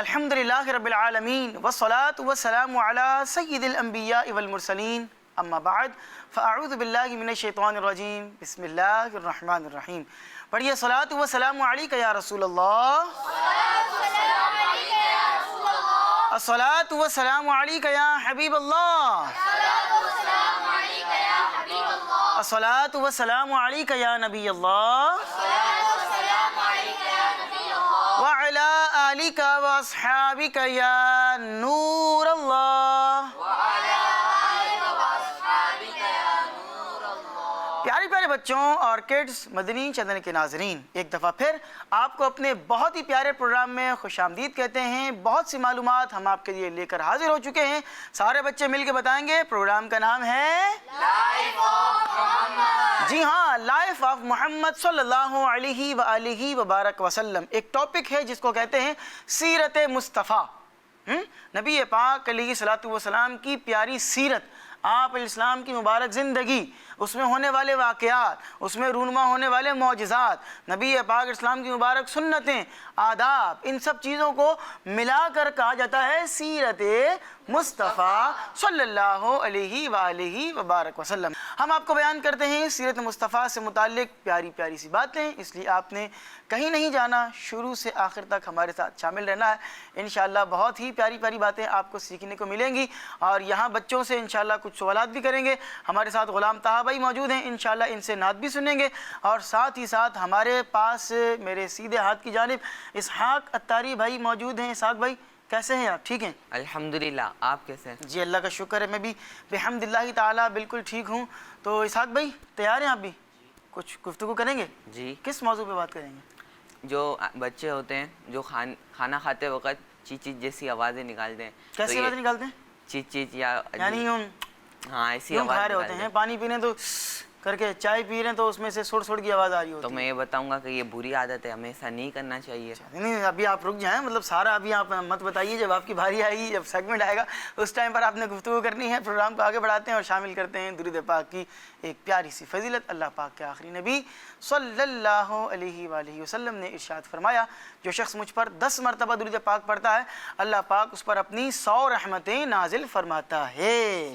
الحمد للہ رب العالمین والصلاة والسلام علی سید الانبیاء والمرسلین اما بعد فاعوذ باللہ من الشیطان الرجیم بسم اللہ الرحمن الرحیم. پڑھیے صلاۃ والسلام علیک یا رسول اللہ، الصلاۃ والسلام علیک یا حبیب اللہ، الصلاۃ والسلام علیک یا نبی اللہ وعلی آلک واصحابک یا نور اللہ. پیارے پیارے بچوں اور کڈز مدنی چینل کے ناظرین، ایک دفعہ پھر آپ کو اپنے بہت ہی پیارے پروگرام میں خوش آمدید کہتے ہیں. بہت سی معلومات ہم آپ کے لیے لے کر حاضر ہو چکے ہیں. سارے بچے مل کے بتائیں گے پروگرام کا نام ہے لائف آف محمد. جی ہاں، لائف آف محمد صلی اللہ علیہ وآلہ وبارک وسلم. ایک ٹاپک ہے جس کو کہتے ہیں سیرت مصطفیٰ. نبی پاک علیہ الصلوۃ والسلام کی پیاری سیرت، آپ علیہ السلام کی مبارک زندگی، اس میں ہونے والے واقعات، اس میں رونما ہونے والے معجزات، نبی پاک علیہ السلام کی مبارک سنتیں، آداب، ان سب چیزوں کو ملا کر کہا جاتا ہے سیرت مصطفیٰ صلی اللہ علیہ وآلہ وبارک وسلم. ہم آپ کو بیان کرتے ہیں سیرت مصطفیٰ سے متعلق پیاری پیاری سی باتیں، اس لیے آپ نے کہیں نہیں جانا، شروع سے آخر تک ہمارے ساتھ شامل رہنا ہے. انشاءاللہ بہت ہی پیاری پیاری باتیں آپ کو سیکھنے کو ملیں گی، اور یہاں بچوں سے انشاءاللہ کچھ سوالات بھی کریں گے. ہمارے ساتھ غلام طہا بھائی موجود ہیں، انشاءاللہ ان سے نعت بھی سنیں گے. اور ساتھ ہی ساتھ ہمارے پاس میرے سیدھے ہاتھ کی جانب اسحاق اتاری بھائی موجود ہیں. اسحاق بھائی کیسے ہیں آپ؟ ٹھیک ہیں الحمدللہ، آپ کیسے ہیں؟ جی اللہ کا شکر ہے، میں بھی بحمد اللہ تعالیٰ بالکل ٹھیک ہوں. تو اسحاق بھائی تیار ہیں آپ بھی؟ کچھ گفتگو کریں گے؟ جی. کس موضوع پہ بات کریں گے؟ جو بچے ہوتے ہیں جو کھانا کھاتے وقت چیچ چیچ جیسی آوازیں نکالتے ہیں. کیسی آوازیں نکالتے ہیں؟ چیچ چیچ یا یعنی ہاں ایسی یوں آواز کھا رہے ہوتے ہیں، پانی پینے تو کر کے، چائے پی رہے ہیں تو اس میں سے سڑ سڑ کی آواز آ رہی ہوتی ہے. تو میں یہ بتاؤں گا کہ یہ بری عادت ہے، ہمیں ایسا نہیں کرنا چاہیے. نہیں ابھی آپ رک جائیں، مطلب سارا ابھی آپ مت بتائیے، جب آپ کی باری آئے گی، جب سیگمنٹ آئے گا اس ٹائم پر آپ نے گفتگو کرنی ہے. پروگرام کو آگے بڑھاتے ہیں اور شامل کرتے ہیں درود پاک کی ایک پیاری سی فضیلت. اللہ پاک کے آخری نبی صلی اللہ علیہ وآلہ وسلم نے ارشاد فرمایا، جو شخص مجھ پر 10 مرتبہ درود پاک پڑھتا ہے اللہ پاک اس پر اپنی 100 رحمتیں نازل فرماتا ہے.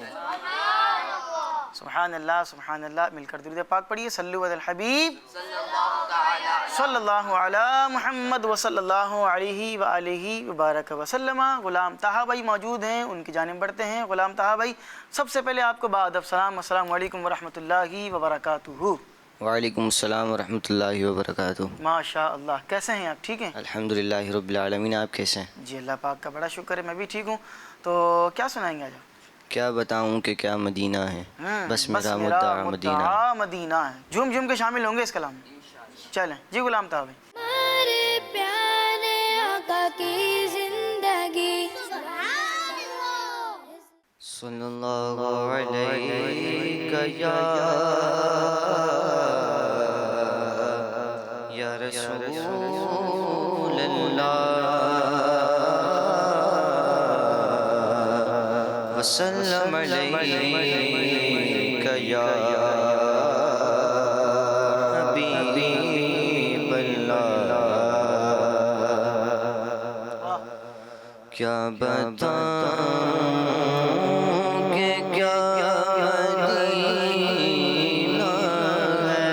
سبحان اللہ سبحان اللہ. مل کر درود پاک پڑھیے. صلو علی الحبیب صلی اللہ علی محمد وصلی اللہ علیہ وآلہ وبارک وسلم. غلام طہا بھائی موجود ہیں، ان کی جانب بڑھتے ہیں. غلام طہا بھائی سب سے پہلے آپ کو بادب سلام، السلام علیکم ورحمۃ اللہ وبرکاتہ. وعلیکم السلام ورحمۃ اللہ وبرکاتہ. ماشاء اللہ. کیسے ہیں آپ؟ ٹھیک ہیں الحمدللہ رب العالمین. آپ کیسے ہیں؟ جی اللہ پاک کا بڑا شکر ہے، میں بھی ٹھیک ہوں. تو کیا سنائیں گے آج؟ کیا بتاؤں کہ کیا مدینہ ہے، بس میرا مدعا مدینہ مدینہ ہے. جھوم جھوم کے شامل ہوں گے اس کلام میں. چلیں جی غلام طہا بھائی. ہمارے پیارے آقا کی زندگی صلی اللہ علیہ یا رسول اللہ وسلم علیہ یا حبیب اللہ. کیا بتاؤں کہ کیا مدینہ ہے،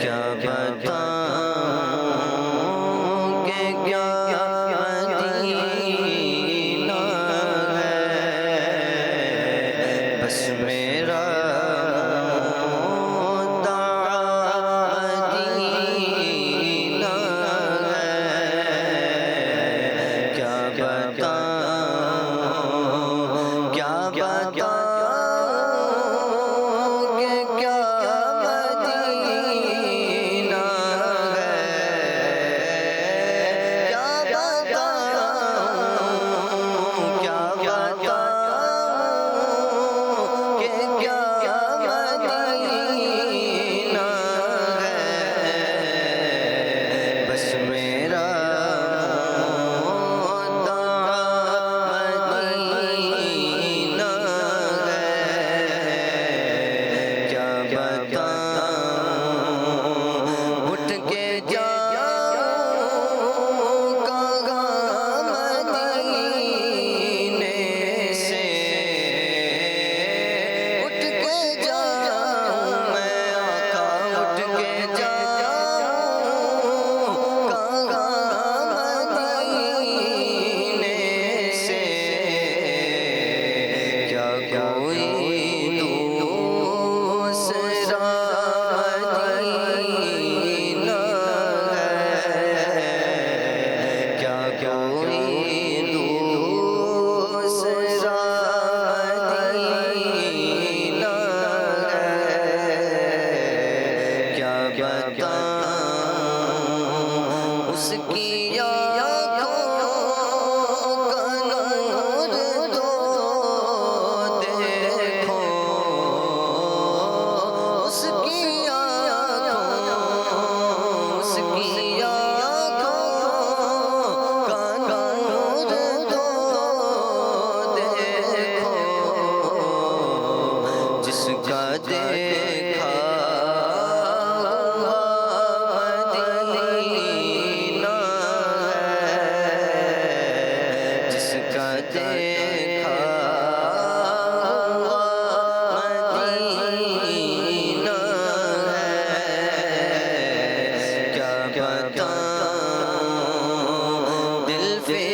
کیا بتاؤں کہ کیا مدینہ ہے، بس میرا مدینہ ہے. کیا بتاؤں بتاؤں اس کی آنکھوں کا نور تو دیکھو، اس کی آنکھوں کا نور تو دیکھو، جس کا دیکھا مدینہ ہے، جس کا دیکھا مدینہ ہے، کیا بتاؤں دل فدا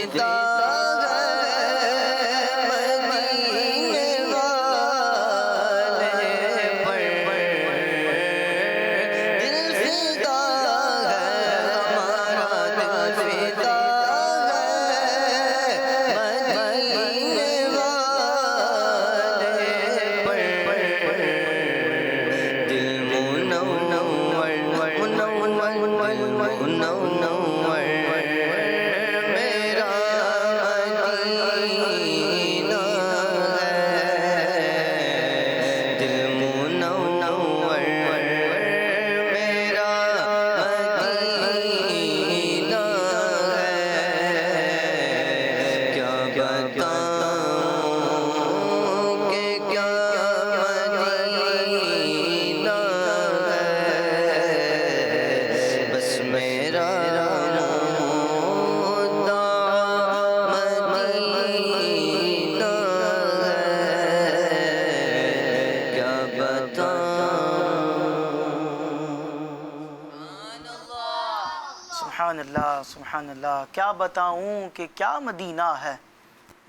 سبحان اللہ سبحان اللہ، کیا بتاؤں کہ کیا مدینہ ہے،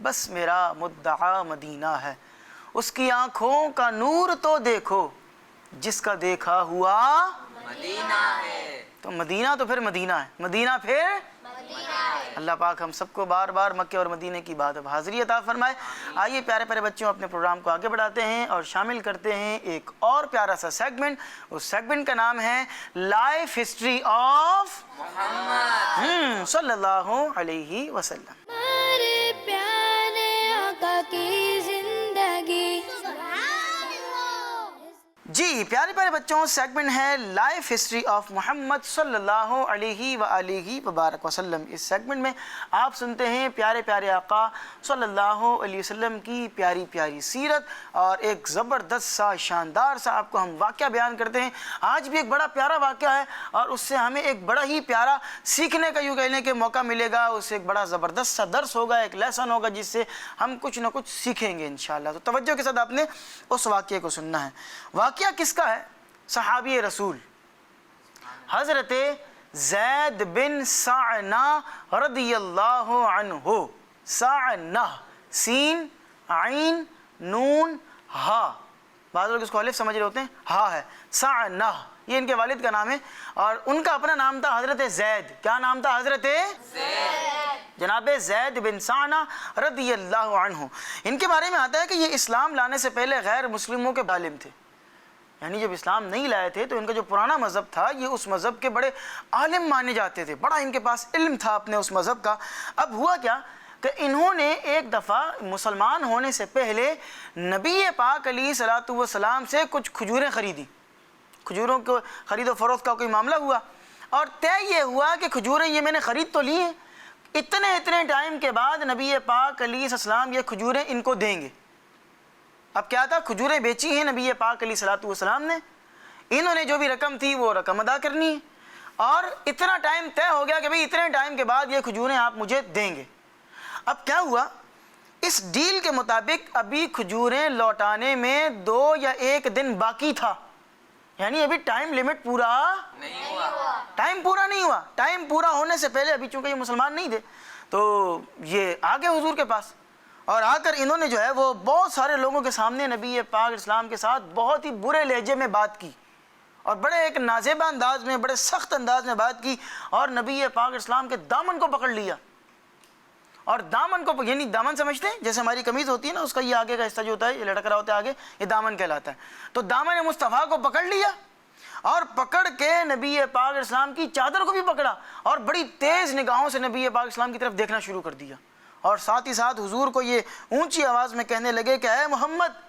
بس میرا مدعا مدینہ ہے، اس کی آنکھوں کا نور تو دیکھو، جس کا دیکھا ہوا مدینہ ہے، تو مدینہ تو پھر مدینہ ہے، مدینہ پھر اللہ پاک ہم سب کو بار بار مکہ اور مدینہ کی بات اب حاضری عطا فرمائے۔ آئیے پیارے پیارے بچوں، اپنے پروگرام کو آگے بڑھاتے ہیں اور شامل کرتے ہیں ایک اور پیارا سا سیگمنٹ۔ اس سیگمنٹ کا نام ہے لائف ہسٹری آف محمد صلی اللہ علیہ وسلم۔ ہمارے پیارے آقا کی زندگی، جی پیارے پیارے بچوں، سیگمنٹ ہے لائف ہسٹری آف محمد صلی اللہ علیہ وآلہ وبارک وسلم۔ اس سیگمنٹ میں آپ سنتے ہیں پیارے پیارے آقا صلی اللہ علیہ وسلم کی پیاری پیاری سیرت، اور ایک زبردست سا شاندار سا آپ کو ہم واقعہ بیان کرتے ہیں۔ آج بھی ایک بڑا پیارا واقعہ ہے اور اس سے ہمیں ایک بڑا ہی پیارا سیکھنے کا یوں کہنے کے موقع ملے گا، اس سے ایک بڑا زبردست سا درس ہوگا، ایک لیسن ہوگا جس سے ہم کچھ نہ کچھ سیکھیں گے انشاءاللہ۔ تو توجہ کے ساتھ آپ نے اس واقعے کو سننا ہے۔ واقعہ کس کا ہے؟ صحابی رسول حضرت زید بن سعنہ رضی اللہ عنہ۔ سعنہ، سین عین نون ہا، بعض لوگ اس کو الف سمجھ رہے ہوتے ہیں، ہا ہے، سعنہ، یہ ان کے والد کا نام ہے، اور ان کا اپنا نام تھا حضرت زید۔ کیا نام تھا؟ حضرت زید، جناب زید بن سعنہ رضی اللہ عنہ۔ ان کے بارے میں آتا ہے کہ یہ اسلام لانے سے پہلے غیر مسلموں کے عالم تھے، یعنی جب اسلام نہیں لائے تھے تو ان کا جو پرانا مذہب تھا یہ اس مذہب کے بڑے عالم مانے جاتے تھے، بڑا ان کے پاس علم تھا اپنے اس مذہب کا۔ اب ہوا کیا کہ انہوں نے ایک دفعہ مسلمان ہونے سے پہلے نبی پاک علیہ الصلوۃ والسلام سے کچھ کھجوریں خریدی، کھجوروں کو خرید و فروخت کا کوئی معاملہ ہوا، اور طے یہ ہوا کہ کھجوریں یہ میں نے خرید تو لی ہیں، اتنے ٹائم کے بعد نبی پاک علیہ السلام یہ کھجوریں ان کو دیں گے۔ اب کیا تھا؟ کھجوریں بیچی ہیں نبی پاک علیہ الصلوۃ والسلام نے، انہوں نے جو بھی رقم تھی وہ رقم ادا کرنی ہے، اور اتنا ٹائم طے ہو گیا کہ بھئی اتنے ٹائم کے بعد یہ کھجوریں آپ مجھے دیں گے۔ اب کیا ہوا؟ اس ڈیل کے مطابق ابھی کھجوریں لوٹانے میں 2 یا 1 دن باقی تھا، یعنی ابھی ٹائم لمٹ پورا نہیں ہوا، ٹائم پورا نہیں ہوا۔ ٹائم پورا ہونے سے پہلے ابھی چونکہ یہ مسلمان نہیں تھے تو یہ آگے حضور کے پاس، اور آ کر انہوں نے جو ہے وہ بہت سارے لوگوں کے سامنے نبی پاک اسلام کے ساتھ بہت ہی برے لہجے میں بات کی، اور بڑے ایک نازیبہ انداز میں، بڑے سخت انداز میں بات کی، اور نبی پاک اسلام کے دامن کو پکڑ لیا۔ اور دامن کو، یعنی دامن سمجھتے ہیں جیسے ہماری قمیض ہوتی ہے نا، اس کا یہ آگے کا حصہ جو ہوتا ہے یہ لٹک رہا ہوتا ہے آگے، یہ دامن کہلاتا ہے۔ تو دامن مصطفیٰ کو پکڑ لیا اور پکڑ کے نبی پاک علیہ السلام کی چادر کو بھی پکڑا اور بڑی تیز نگاہوں سے نبی پاک علیہ السلام کی طرف دیکھنا شروع کر دیا، اور ساتھ ہی ساتھ حضور کو یہ اونچی آواز میں کہنے لگے کہ اے محمد،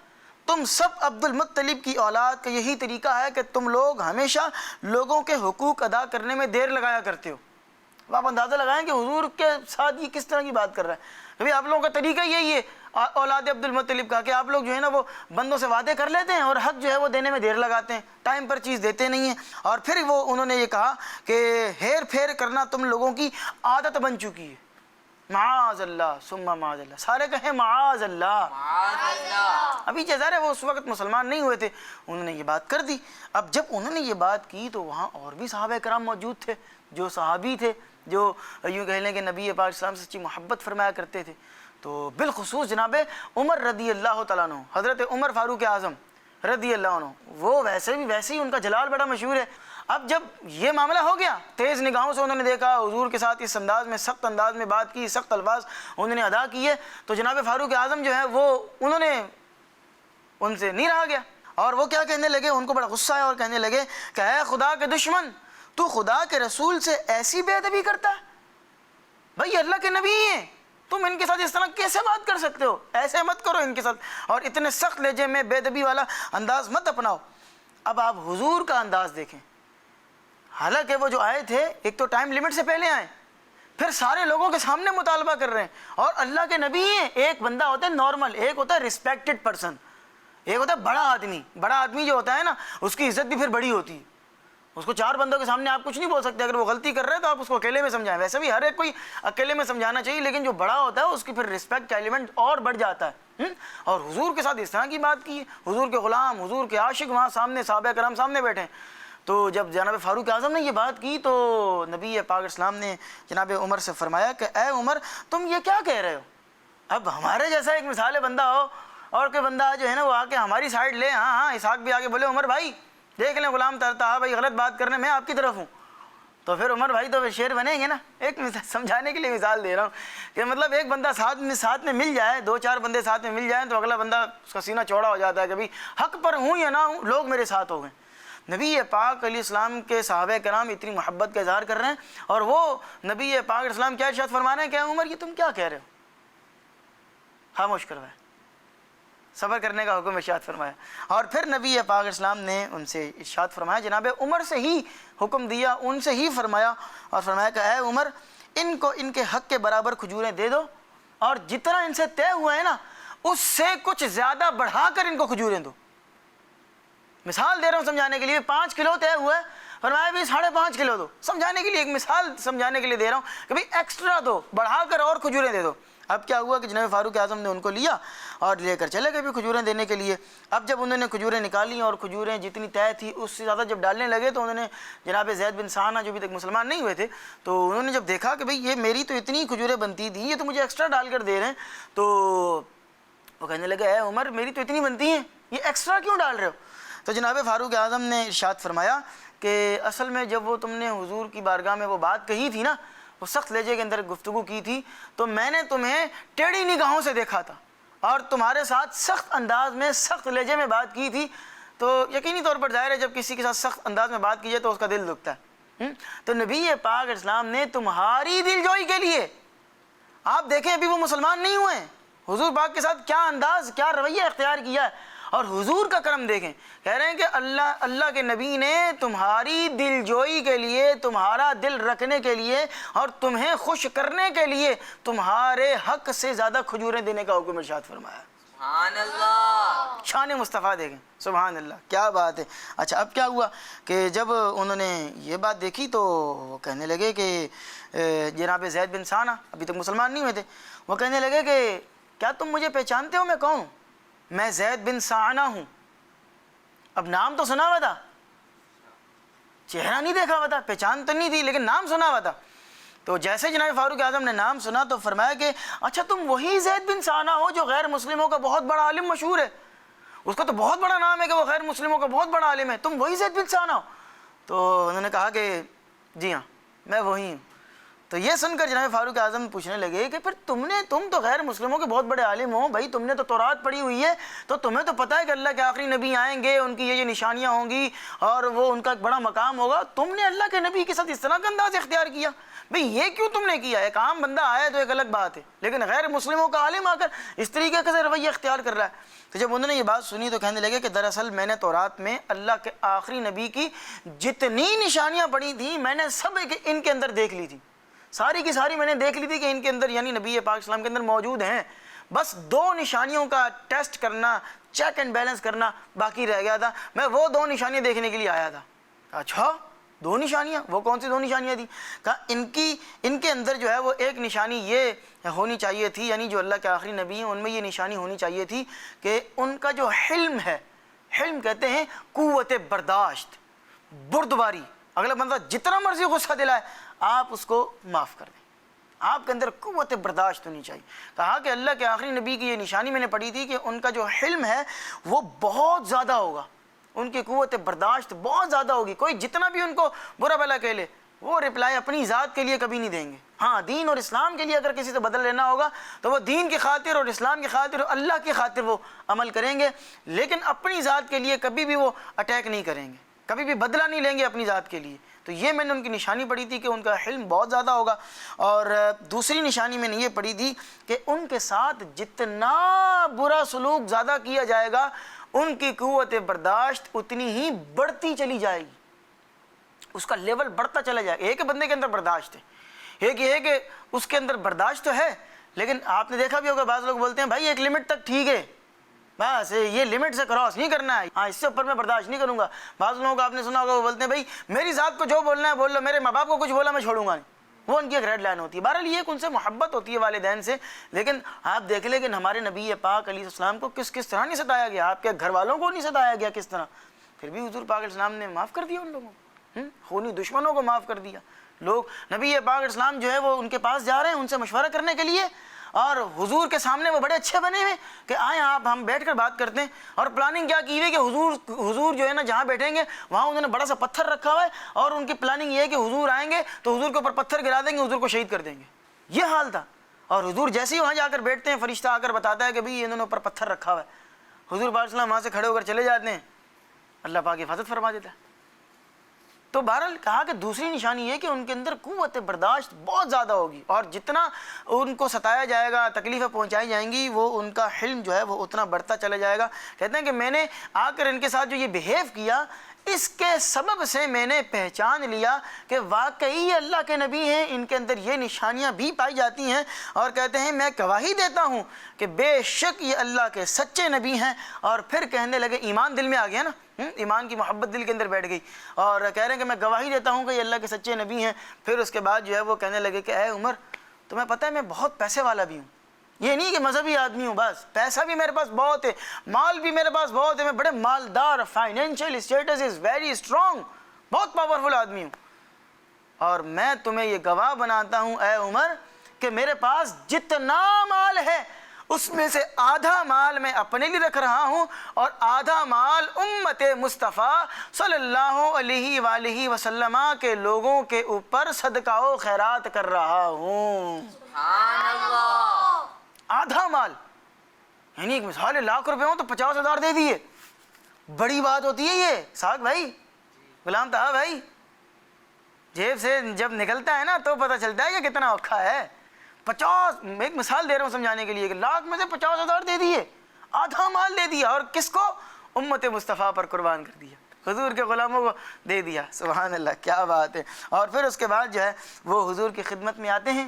تم سب عبد المطلب کی اولاد کا یہی طریقہ ہے کہ تم لوگ ہمیشہ لوگوں کے حقوق ادا کرنے میں دیر لگایا کرتے ہو۔ اب آپ اندازہ لگائیں کہ حضور کے ساتھ یہ کس طرح کی بات کر رہا ہے۔ کبھی آپ لوگوں کا طریقہ یہی ہے اولاد عبد المطلب کا کہ آپ لوگ جو ہے نا وہ بندوں سے وعدے کر لیتے ہیں اور حق جو ہے وہ دینے میں دیر لگاتے ہیں، ٹائم پر چیز دیتے نہیں ہیں۔ اور پھر وہ انہوں نے یہ کہا کہ ہیر پھیر کرنا تم لوگوں کی عادت بن چکی ہے۔ معاذ اللہ ثم معاذ اللہ، سارے کہیں معاذ اللہ۔ ابھی ظاہر ہے وہ اس وقت مسلمان نہیں ہوئے تھے، انہوں نے یہ بات کر دی۔ اب جب انہوں نے یہ بات کی تو وہاں اور بھی صحابہ کرام موجود تھے، جو صحابی تھے، جو یوں کہہ لیں کہ نبی پاک اسلام سے سچی محبت فرمایا کرتے تھے۔ تو بالخصوص جناب عمر رضی اللہ تعالیٰ عنہ، حضرت عمر فاروق اعظم رضی اللہ عنہ، وہ ویسے ہی ان کا جلال بڑا مشہور ہے۔ اب جب یہ معاملہ ہو گیا، تیز نگاہوں سے انہوں نے دیکھا، حضور کے ساتھ اس انداز میں سخت انداز میں بات کی، سخت الفاظ انہوں نے ادا کیے، تو جناب فاروق اعظم جو ہے وہ انہوں نے ان سے نہیں رہا گیا، اور وہ کیا کہنے لگے، ان کو بڑا غصہ آیا اور کہنے لگے کہ اے خدا کے دشمن، تو خدا کے رسول سے ایسی بے ادبی کرتا ہے؟ بھائی اللہ کے نبی ہیں، تم ان کے ساتھ اس طرح کیسے بات کر سکتے ہو؟ ایسے مت کرو ان کے ساتھ، اور اتنے سخت لہجے میں بے ادبی والا انداز مت اپناؤ۔ اب آپ حضور کا انداز دیکھیں، حالانکہ وہ جو آئے تھے ایک تو ٹائم لیمٹ سے پہلے آئے، پھر سارے لوگوں کے سامنے مطالبہ کر رہے ہیں، اور اللہ کے نبی ہیں۔ ایک بندہ ہوتا ہے نارمل، ایک ہوتا ہے ریسپیکٹڈ پرسن، ایک ہوتا ہے بڑا آدمی۔ بڑا آدمی جو ہوتا ہے نا، اس کی عزت بھی پھر بڑی ہوتی ہے، اس کو چار بندوں کے سامنے آپ کچھ نہیں بول سکتے، اگر وہ غلطی کر رہے ہیں تو آپ اس کو اکیلے میں سمجھائیں۔ ویسے بھی ہر ایک کوئی اکیلے میں سمجھانا چاہیے، لیکن جو بڑا ہوتا ہے اس کی پھر رسپیکٹ کا ایلیمنٹ اور بڑھ جاتا ہے۔ اور حضور کے ساتھ اس طرح کی بات کی ہے، حضور کے غلام، حضور کے عاشق وہاں سامنے، صحابہ کرام سامنے بیٹھے ہیں۔ تو جب جناب فاروق اعظم نے یہ بات کی تو نبی پاک اسلام نے جناب عمر سے فرمایا کہ اے عمر، تم یہ کیا کہہ رہے ہو؟ اب ہمارے جیسا ایک مثال بندہ ہو اور کوئی بندہ جو ہے نا وہ آ کے ہماری سائڈ لے، ہاں اسحاق بھی آگے بولے عمر بھائی دیکھ لیں غلام ترتا بھائی غلط بات کرنے میں آپ کی طرف ہوں، تو پھر عمر بھائی تو شیر بنیں گے نا۔ ایک سمجھانے کے لیے مثال دے رہا ہوں کہ مطلب ایک بندہ ساتھ میں مل جائے، دو چار بندے ساتھ میں مل جائیں تو اگلا بندہ اس کا سینہ چوڑا ہو جاتا ہے کہ بھائی حق پر ہوں یا نہ ہوں، لوگ میرے ساتھ ہو گئے۔ نبی پاک علیہ السلام کے صحابہ کرام اتنی محبت کا اظہار کر رہے ہیں، اور وہ نبی پاک علیہ السلام کیا ارشاد فرما رہے ہیں کہ عمر یہ تم کیا کہہ رہے ہو؟ خاموش کروائے، صبر کرنے کا حکم ارشاد فرمایا۔ اور پھر نبی پاک علیہ السلام نے ان سے ارشاد فرمایا، جناب عمر سے ہی حکم دیا، ان سے ہی فرمایا، اور فرمایا کہ اے عمر، ان کو ان کے حق کے برابر کھجوریں دے دو، اور جتنا ان سے طے ہوا ہے نا اس سے کچھ زیادہ بڑھا کر ان کو کھجوریں دو۔ مثال دے رہا ہوں سمجھانے کے لیے، 5 کلو طے ہوا ہے، فرمایا بھی 5.5 کلو دو، سمجھانے کے لیے ایک مثال سمجھانے کے لیے دے رہا ہوں کہ بھئی ایکسٹرا دو، بڑھا کر اور کھجوریں دے دو۔ اب کیا ہوا کہ جناب فاروق اعظم نے ان کو لیا اور لے کر چلے گئے بھی کھجوریں دینے کے لیے۔ اب جب انہوں نے کھجوریں نکالی اور کھجوریں جتنی طے تھی اس سے زیادہ جب ڈالنے لگے تو انہوں نے جناب زید بن ثانہ جو ابھی تک مسلمان نہیں ہوئے تھے، تو انہوں نے جب دیکھا کہ بھئی یہ میری تو اتنی کھجوریں بنتی تھیں، یہ تو مجھے ایکسٹرا ڈال کر دے رہے ہیں، تو وہ کہنے لگے اے عمر میری تو اتنی بنتی ہیں، یہ ایکسٹرا کیوں ڈال رہے ہو؟ تو جناب فاروق اعظم نے ارشاد فرمایا کہ اصل میں جب وہ تم نے حضور کی بارگاہ میں وہ بات کہی تھی نا، وہ سخت لہجے کے اندر گفتگو کی تھی، تو میں نے تمہیں ٹیڑھی نگاہوں سے دیکھا تھا اور تمہارے ساتھ سخت انداز میں سخت لہجے میں بات کی تھی، تو یقینی طور پر ظاہر ہے جب کسی کے ساتھ سخت انداز میں بات کی جائے تو اس کا دل دکھتا ہے۔ تو نبی پاک اسلام نے تمہاری دل جوئی کے لیے، آپ دیکھیں ابھی وہ مسلمان نہیں ہوئے ہیں، حضور پاک کے ساتھ کیا انداز کیا رویہ اختیار کیا ہے، اور حضور کا کرم دیکھیں، کہہ رہے ہیں کہ اللہ کے نبی نے تمہاری دل جوئی کے لیے، تمہارا دل رکھنے کے لیے اور تمہیں خوش کرنے کے لیے تمہارے حق سے زیادہ کھجوریں دینے کا حکم ارشاد فرمایا۔ سبحان اللہ، شان مصطفیٰ دیکھیں، سبحان اللہ، کیا بات ہے۔ اچھا اب کیا ہوا کہ جب انہوں نے یہ بات دیکھی تو وہ کہنے لگے کہ جناب زید بن ثانہ ابھی تک مسلمان نہیں ہوئے تھے، وہ کہنے لگے کہ کیا تم مجھے پہچانتے ہو میں کون ہوں؟ میں زید بن ثانہ ہوں۔ اب نام تو سنا ہوا تھا، چہرہ نہیں دیکھا ہوا تھا، پہچان تو نہیں تھی، لیکن نام سنا ہوا تھا۔ تو جیسے جناب فاروق اعظم نے نام سنا تو فرمایا کہ اچھا تم وہی زید بن ثانہ ہو جو غیر مسلموں کا بہت بڑا عالم مشہور ہے، اس کا تو بہت بڑا نام ہے کہ وہ غیر مسلموں کا بہت بڑا عالم ہے، تم وہی زید بن ثانہ ہو؟ تو انہوں نے کہا کہ جی ہاں میں وہی ہوں۔ تو یہ سن کر جناب فاروق اعظم پوچھنے لگے کہ پھر تم تو غیر مسلموں کے بہت بڑے عالم ہو بھائی، تم نے تو تورات پڑھی ہوئی ہے، تو تمہیں تو پتہ ہے کہ اللہ کے آخری نبی آئیں گے، ان کی یہ نشانیاں ہوں گی اور وہ ان کا ایک بڑا مقام ہوگا، تم نے اللہ کے نبی کے ساتھ اس طرح کا انداز اختیار کیا بھئی، یہ کیوں تم نے کیا؟ ایک عام بندہ آیا تو ایک الگ بات ہے، لیکن غیر مسلموں کا عالم آ کر اس طریقے سے رویہ اختیار کر رہا ہے۔ تو جب انہوں نے یہ بات سنی تو کہنے لگے کہ دراصل میں نے تورات میں اللہ کے آخری نبی کی جتنی نشانیاں پڑھی تھیں میں نے سب ان کے اندر دیکھ لی تھی، ساری کی ساری میں نے دیکھ لی تھی کہ ان کے اندر یعنی نبی پاک اسلام کے اندر موجود ہیں، بس 2 نشانیوں کا ٹیسٹ کرنا، چیک اینڈ بیلنس کرنا باقی رہ گیا تھا، میں وہ 2 نشانیاں دیکھنے کے لیے آیا تھا۔ اچھا 2 نشانیاں؟ وہ کون سی 2 نشانیاں تھیں؟ کہا ان کے اندر جو ہے وہ ایک نشانی یہ ہونی چاہیے تھی، یعنی جو اللہ کے آخری نبی ہیں ان میں یہ نشانی ہونی چاہیے تھی کہ ان کا جو حلم ہے، حلم کہتے ہیں قوت برداشت، بردباری، اگلا بندہ جتنا مرضی غصہ دلائے آپ اس کو معاف کر دیں، آپ کے اندر قوت برداشت ہونی چاہیے۔ کہا کہ اللہ کے آخری نبی کی یہ نشانی میں نے پڑھی تھی کہ ان کا جو حلم ہے وہ بہت زیادہ ہوگا، ان کی قوت برداشت بہت زیادہ ہوگی، کوئی جتنا بھی ان کو برا بھلا کہہ لے وہ رپلائی اپنی ذات کے لیے کبھی نہیں دیں گے۔ ہاں دین اور اسلام کے لیے اگر کسی سے بدل لینا ہوگا تو وہ دین کی خاطر اور اسلام کی خاطر اور اللہ کی خاطر وہ عمل کریں گے، لیکن اپنی ذات کے لیے کبھی بھی وہ اٹیک نہیں کریں گے، کبھی بھی بدلہ نہیں لیں گے اپنی ذات کے لیے۔ تو یہ میں نے ان کی نشانی پڑھی تھی کہ ان کا حلم بہت زیادہ ہوگا، اور دوسری نشانی میں نے یہ پڑھی تھی کہ ان کے ساتھ جتنا برا سلوک زیادہ کیا جائے گا ان کی قوت برداشت اتنی ہی بڑھتی چلی جائے گی، اس کا لیول بڑھتا چلا جائے گا۔ ایک بندے کے اندر برداشت ہے، ایک یہ ہے کہ اس کے اندر برداشت تو ہے، لیکن آپ نے دیکھا بھی ہوگا بعض لوگ بولتے ہیں بھائی ایک لمٹ تک ٹھیک ہے، بس یہ لمٹ سے کراس نہیں کرنا ہے، ہاں اس سے اوپر میں برداشت نہیں کروں گا۔ بعض لوگوں کو آپ نے سنا ہوگا وہ بولتے ہیں بھائی میری ذات کو جو بولنا ہے بول لو، میرے ماں باپ کو کچھ بولا میں چھوڑوں گا نہیں، وہ ان کی ایک ریڈ لائن ہوتی ہے۔ بہرحال یہ ان سے محبت ہوتی ہے والدین سے، لیکن آپ دیکھ لیں کہ ہمارے نبی پاک علیہ السلام کو کس طرح نہیں ستایا گیا، آپ کے گھر والوں کو نہیں ستایا گیا کس طرح، پھر بھی حضور پاک علیہ السلام نے معاف کر دیا ان لوگوں کو، خونی دشمنوں کو معاف کر دیا۔ لوگ نبی پاک علیہ السلام جو ہے وہ ان کے پاس جا رہے ہیں ان سے مشورہ کرنے کے لیے، اور حضور کے سامنے وہ بڑے اچھے بنے ہوئے کہ آئیں آپ ہم بیٹھ کر بات کرتے ہیں، اور پلاننگ کیا کی ہوئی کہ حضور جو ہے نا جہاں بیٹھیں گے وہاں انہوں نے بڑا سا پتھر رکھا ہوا ہے، اور ان کی پلاننگ یہ ہے کہ حضور آئیں گے تو حضور کے اوپر پتھر گرا دیں گے، حضور کو شہید کر دیں گے، یہ حال تھا۔ اور حضور جیسے ہی وہاں جا کر بیٹھتے ہیں فرشتہ آ کر بتاتا ہے کہ بھئی انہوں نے اوپر پتھر رکھا ہوا ہے، حضور پاک السلام وہاں سے کھڑے ہو کر چلے جاتے ہیں، اللہ پاک حفاظت فرما دیتا ہے۔ تو بہرحال کہا کہ دوسری نشانی یہ کہ ان کے اندر قوت برداشت بہت زیادہ ہوگی، اور جتنا ان کو ستایا جائے گا، تکلیفیں پہنچائی جائیں گی، وہ ان کا حلم جو ہے وہ اتنا بڑھتا چلا جائے گا۔ کہتے ہیں کہ میں نے آ کر ان کے ساتھ جو یہ بیہیو کیا اس کے سبب سے میں نے پہچان لیا کہ واقعی یہ اللہ کے نبی ہیں، ان کے اندر یہ نشانیاں بھی پائی جاتی ہیں، اور کہتے ہیں میں گواہی دیتا ہوں کہ بے شک یہ اللہ کے سچے نبی ہیں۔ اور پھر کہنے لگے، ایمان دل میں آ گیا نا، ایمان کی محبت دل کے اندر بیٹھ گئی، اور کہہ رہے ہیں کہ میں گواہی دیتا ہوں کہ یہ اللہ کے سچے نبی ہیں۔ پھر اس کے بعد جو ہے وہ کہنے لگے کہ اے عمر تمہیں پتہ ہے میں بہت پیسے والا بھی ہوں، یہ نہیں کہ مذہبی آدمی ہوں، بس پیسہ بھی میرے پاس بہت ہے، مال بھی میرے پاس بہت ہے، میں بڑے مالدار، financial status is very strong, بہت پاورفل آدمی ہوں، اور میں تمہیں یہ گواہ بناتا ہوں اے عمر کہ میرے پاس جتنا مال ہے اس میں سے آدھا مال میں اپنے لیے رکھ رہا ہوں، اور آدھا مال امت مصطفیٰ صلی اللہ علیہ وآلہ وسلم کے لوگوں کے اوپر صدقہ و خیرات کر رہا ہوں۔ سبحان اللہ۔ آدھا مال، یعنی ایک مثال ہے 1,00,000 روپے ہوں تو 50,000 دے دیے، بڑی بات ہوتی ہے یہ۔ ساق بھائی، غلام طاہر بھائی، جیب سے جب نکلتا ہے نا تو پتہ چلتا ہے کہ کتنا اوکھا ہے۔ 50، میں ایک مثال دے رہا ہوں سمجھانے کے لیے کہ 1,00,000 میں سے 50,000 دے دیے، آدھا مال دے دیا، اور کس کو؟ امت مصطفیٰ پر قربان کر دیا، حضور کے غلاموں کو دے دیا۔ سبحان اللہ، کیا بات ہے۔ اور پھر اس کے بعد جو ہے وہ حضور کی خدمت میں آتے ہیں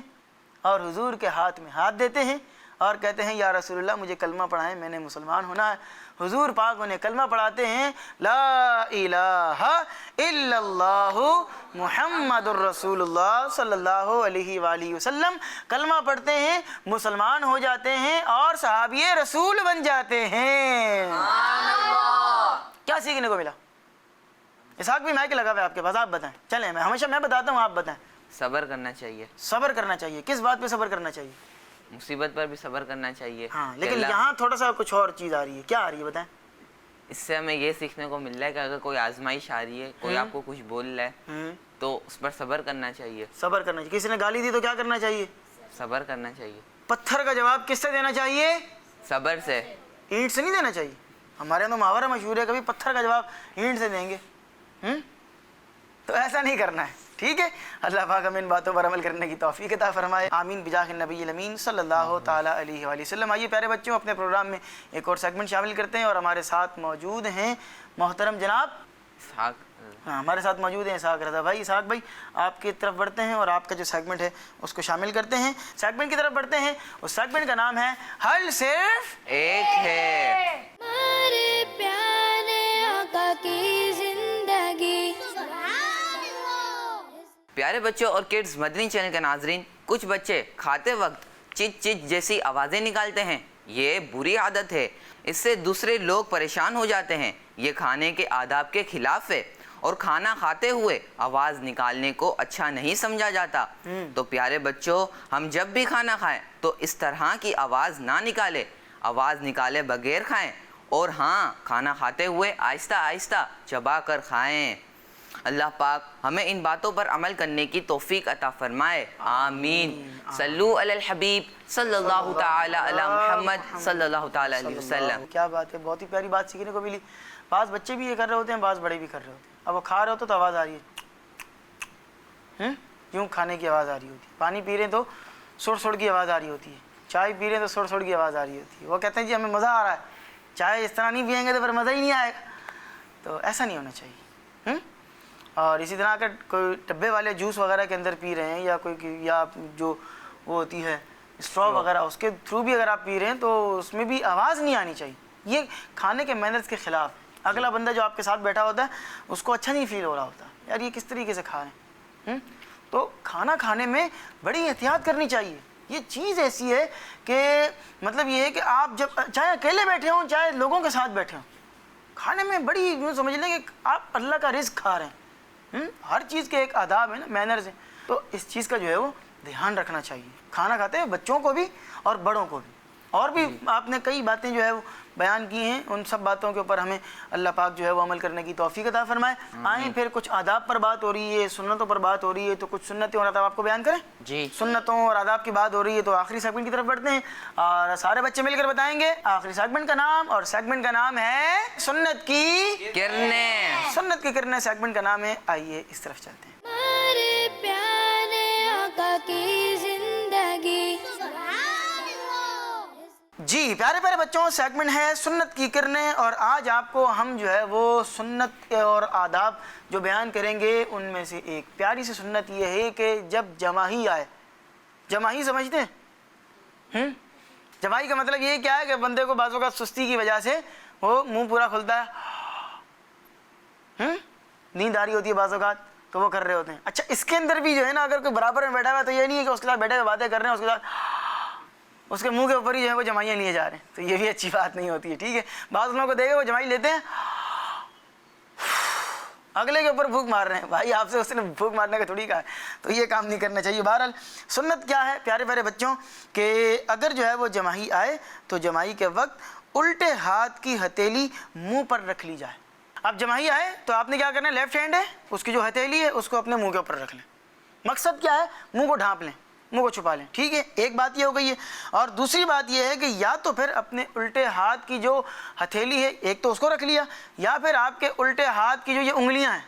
اور حضور کے ہاتھ میں ہاتھ دیتے ہیں اور کہتے ہیں یا رسول اللہ مجھے کلمہ پڑھائیں، میں نے مسلمان ہونا ہے۔ حضور پاک انہیں کلمہ پڑھاتے ہیں، لا الہ الا اللہ محمد الرسول اللہ صلی اللہ علیہ وآلہ وسلم، کلمہ پڑھتے ہیں، مسلمان ہو جاتے ہیں اور صحابی رسول بن جاتے ہیں۔ کیا سیکھنے کو ملا؟ اسحاق بھی مائک لگا ہوا ہے آپ کے پاس، آپ بتائیں۔ چلیں، میں ہمیشہ میں بتاتا ہوں، آپ بتائیں۔ صبر کرنا چاہیے، صبر کرنا چاہیے، کس بات پہ صبر کرنا چاہیے؟ مصیبت پر بھی صبر کرنا چاہیے۔ ہاں، لیکن یہاں تھوڑا سا کچھ اور چیز آ رہی ہے، کیا آ رہی ہے بتائیں؟ اس سے ہمیں یہ سیکھنے کو مل رہا ہے کہ اگر کوئی آزمائش آ رہی ہے, کوئی آپ کو کچھ بول رہا ہے, تو اس پر صبر کرنا چاہیے. صبر کرنا چاہیے. کسی نے گالی دی تو کیا کرنا چاہیے؟ صبر کرنا چاہیے. پتھر کا جواب کس سے دینا چاہیے؟ صبر سے. اینٹ سے نہیں دینا چاہیے. ہمارے یہاں تو محاورہ مشہور ہے, کبھی پتھر کا جواب اینٹ سے دیں گے, تو ایسا نہیں کرنا ہے, ٹھیک ہے. اللہ پاک ہمیں ان باتوں پر عمل کرنے کی توفیق عطا فرمائے, آمین بجاہ النبی الامین صلی اللہ تعالیٰ علیہ وآلہ وسلم. آئیے پیارے بچوں, اپنے پروگرام میں ایک اور سیگمنٹ شامل کرتے ہیں, اور ہمارے ساتھ موجود ہیں محترم جناب ہمارے ساتھ موجود ہیں اسحاق رضا بھائی. اسحاق بھائی آپ کی طرف بڑھتے ہیں اور آپ کا جو سیگمنٹ ہے اس کو شامل کرتے ہیں. سیگمنٹ کی طرف بڑھتے ہیں. اس سیگمنٹ کا نام ہے حل صرف ایک ہے. ہمارے پیارے آقا کی زندگی. پیارے بچوں اور کڈز مدنی چینل کے ناظرین, کچھ بچے کھاتے وقت چچ چچ جیسی آوازیں نکالتے ہیں. یہ بری عادت ہے, اس سے دوسرے لوگ پریشان ہو جاتے ہیں. یہ کھانے کے آداب کے خلاف ہے اور کھانا کھاتے ہوئے آواز نکالنے کو اچھا نہیں سمجھا جاتا. تو پیارے بچوں, ہم جب بھی کھانا کھائیں تو اس طرح کی آواز نہ نکالیں, آواز نکالے بغیر کھائیں, اور ہاں, کھانا کھاتے ہوئے آہستہ آہستہ چبا کر کھائیں. اللہ پاک ہمیں ان باتوں پر عمل کرنے کی توفیق عطا فرمائے, آمین. صلو علی الحبیب صلی اللہ تعالی علی محمد صلی اللہ تعالی علیہ وسلم. کیا بات ہے, بہت ہی پیاری بات سیکھنے کو ملی. بعض بچے بھی یہ کر رہے ہوتے ہیں, بعض بڑے بھی کر رہے ہوتے ہیں. اب وہ کھا رہے ہوتے تو آواز آ رہی ہے, یوں کھانے کی آواز آ رہی ہوتی ہے. پانی پی رہے ہیں تو سڑ سڑ کی آواز آ رہی ہوتی ہے. چائے پی رہے ہیں تو سڑ سڑ کی آواز آ رہی ہوتی ہے. وہ کہتے ہیں جی ہمیں مزہ آ رہا ہے, چائے اس طرح نہیں پئیں گے تو پھر مزہ ہی نہیں آئے گا. تو ایسا نہیں ہونا چاہیے. اور اسی طرح اگر کوئی ڈبے والے جوس وغیرہ کے اندر پی رہے ہیں, یا کوئی یا جو وہ ہوتی ہے اسٹرا وغیرہ, اس کے تھرو بھی اگر آپ پی رہے ہیں تو اس میں بھی آواز نہیں آنی چاہیے. یہ کھانے کے مینرز کے خلاف. اگلا بندہ جو آپ کے ساتھ بیٹھا ہوتا ہے اس کو اچھا نہیں فیل ہو رہا ہوتا, یار یہ کس طریقے سے کھا رہے ہیں. تو کھانا کھانے میں بڑی احتیاط کرنی چاہیے. یہ چیز ایسی ہے کہ مطلب یہ ہے کہ آپ جب چاہے اکیلے بیٹھے ہوں چاہے لوگوں کے ساتھ بیٹھے ہوں, کھانے میں بڑی یوں سمجھ لیں کہ آپ اللہ کا رزق کھا رہے ہیں. ہر چیز کے ایک آداب ہیں نا, مینرز ہیں. تو اس چیز کا جو ہے وہ دھیان رکھنا چاہیے. کھانا کھاتے ہیں بچوں کو بھی اور بڑوں کو بھی. اور بھی آپ نے کئی باتیں جو ہے وہ بیان کی ہیں, ان سب باتوں کے اوپر ہمیں اللہ پاک جو ہے وہ عمل کرنے کی توفیق عطا فرمائے. آئیں پھر کچھ آداب پر بات ہو رہی ہے, سنتوں پر بات ہو رہی ہے, تو کچھ سنتیں اور آداب آپ کو بیان کریں. جی, سنتوں اور آداب کی بات ہو رہی ہے تو آخری سیگمنٹ کی طرف بڑھتے ہیں, اور سارے بچے مل کر بتائیں گے آخری سیگمنٹ کا نام, اور سیگمنٹ کا نام ہے سنت کی کرنیں. سنت کی کرنیں سیگمنٹ کا نام ہے. آئیے اس طرف چلتے ہیں. ہمارے پیارے آقا کی زندگی. جی پیارے پیارے بچوں, سیگمنٹ ہے سنت کی کرنیں, اور آج آپ کو ہم جو ہے وہ سنت اور آداب جو بیان کریں گے ان میں سے ایک پیاری سی سنت یہ ہے کہ جب جماہی آئے, جماہی سمجھتے ہیں, جماہی کا مطلب یہ کیا ہے کہ بندے کو بعض اوقات سستی کی وجہ سے وہ منہ پورا کھلتا ہے, نیند آ رہی ہوتی ہے بعض اوقات تو وہ کر رہے ہوتے ہیں. اچھا اس کے اندر بھی جو ہے نا اگر کوئی برابر میں بیٹھا ہوا ہے تو یہ نہیں ہے کہ اس کے ساتھ بیٹھے ہوئے باتیں کر رہے ہیں, اس کے ساتھ اس کے منہ کے اوپر ہی جو ہے وہ جمائیاں لیے جا رہے ہیں, تو یہ بھی اچھی بات نہیں ہوتی ہے. ٹھیک ہے, بعض لوگوں کو دیکھے وہ جمائی لیتے ہیں اگلے کے اوپر پھونک مار رہے ہیں. بھائی آپ سے اس نے پھونک مارنے کا تھوڑی کہا ہے, تو یہ کام نہیں کرنا چاہیے. بہرحال سنت کیا ہے پیارے پیارے بچوں, کہ اگر جو ہے وہ جمائی آئے تو جمائی کے وقت الٹے ہاتھ کی ہتھیلی منہ پر رکھ لی جائے. اب جمائی آئے تو آپ نے کیا کرنا ہے, لیفٹ ہینڈ ہے اس کی جو ہتھیلی ہے اس کو اپنے منہ کے اوپر رکھ لیں. مقصد کیا ہے, منہ کو ڈھانپ لیں, منہ کو چھپا لیں. ٹھیک ہے, ایک بات یہ ہو گئی ہے. اور دوسری بات یہ ہے کہ یا تو پھر اپنے الٹے ہاتھ کی جو ہتھیلی ہے ایک تو اس کو رکھ لیا, یا پھر آپ کے الٹے ہاتھ کی جو یہ انگلیاں ہیں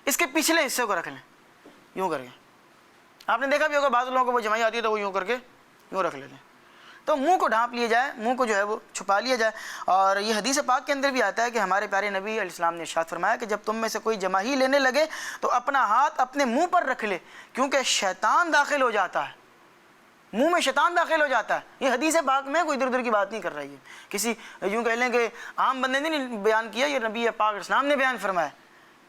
اس کے پچھلے حصے کو رکھ لیں, یوں کر کے. آپ نے دیکھا بھی ہوگا بعض لوگوں کو وہ جمائی آتی ہے تو وہ یوں کر کے یوں رکھ لیتے ہیں. تو منہ کو ڈھانپ لیا جائے, منہ کو جو ہے وہ چھپا لیا جائے. اور یہ حدیث پاک کے اندر بھی آتا ہے کہ ہمارے پیارے نبی علیہ السلام نے ارشاد فرمایا کہ جب تم میں سے کوئی جمائی لینے لگے تو اپنا ہاتھ اپنے منہ پر رکھ لے, کیونکہ شیطان داخل ہو جاتا ہے, منہ میں شیطان داخل ہو جاتا ہے. یہ حدیث پاک میں کوئی ادھر ادھر کی بات نہیں کر رہی ہے, کسی یوں کہہ لیں کہ عام بندے نے نہیں بیان کیا, یہ نبی پاک اسلام نے بیان فرمایا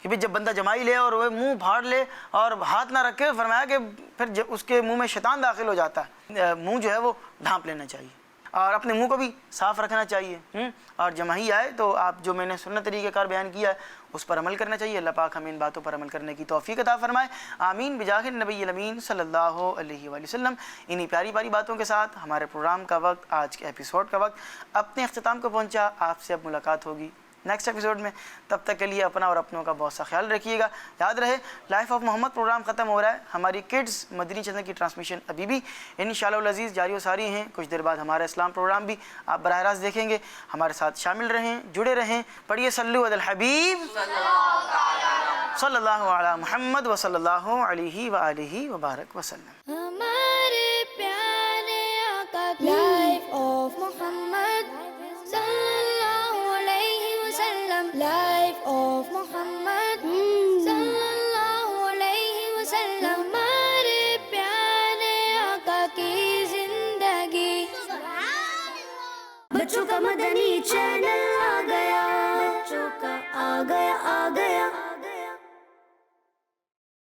کہ بھئی جب بندہ جمائی لے اور وہ منہ پھاڑ لے اور ہاتھ نہ رکھے, فرمایا کہ پھر جب اس کے منہ میں شیطان داخل ہو جاتا ہے. منہ جو ہے وہ ڈھانپ لینا چاہیے اور اپنے منہ کو بھی صاف رکھنا چاہیے. اور جمائی آئے تو آپ جو میں نے سنت طریقہ کار بیان کیا ہے اس پر عمل کرنا چاہیے. اللہ پاک ہمیں ان باتوں پر عمل کرنے کی توفیق عطا فرمائے, آمین بجاہ النبی الامین صلی اللہ علیہ وآلہ وسلم. انہی پیاری پیاری باتوں کے ساتھ ہمارے پروگرام کا وقت, آج کے ایپیسوڈ کا وقت اپنے اختتام کو پہنچا. آپ سے اب ملاقات ہوگی نیکسٹ ایپیسوڈ میں. تب تک کے لیے اپنا اور اپنوں کا بہت سا خیال رکھیے گا. یاد رہے لائف آف محمد پروگرام ختم ہو رہا ہے. ہماری کڈز مدنی چینل کی ٹرانسمیشن ابھی بھی انشاءاللہ العزیز جاری و ساری ہیں. کچھ دیر بعد ہمارا اسلام پروگرام بھی آپ براہ راست دیکھیں گے. ہمارے ساتھ شامل رہیں, جڑے رہیں. پڑھیے صلو علی الحبیب صلی اللہ علی محمد و صلی اللہ علیہ وآلہ وبارک وسلم. ہمارے پیارے آقا کی لائف آف محمد صلی اللہ علیہ وسلم, لائف آف محمد صلی اللہ علیہ وسلم. ہمارے پیارے آقا کی زندگی. بچوں کا مدنی چینل آ گیا, بچوں کا آ گیا.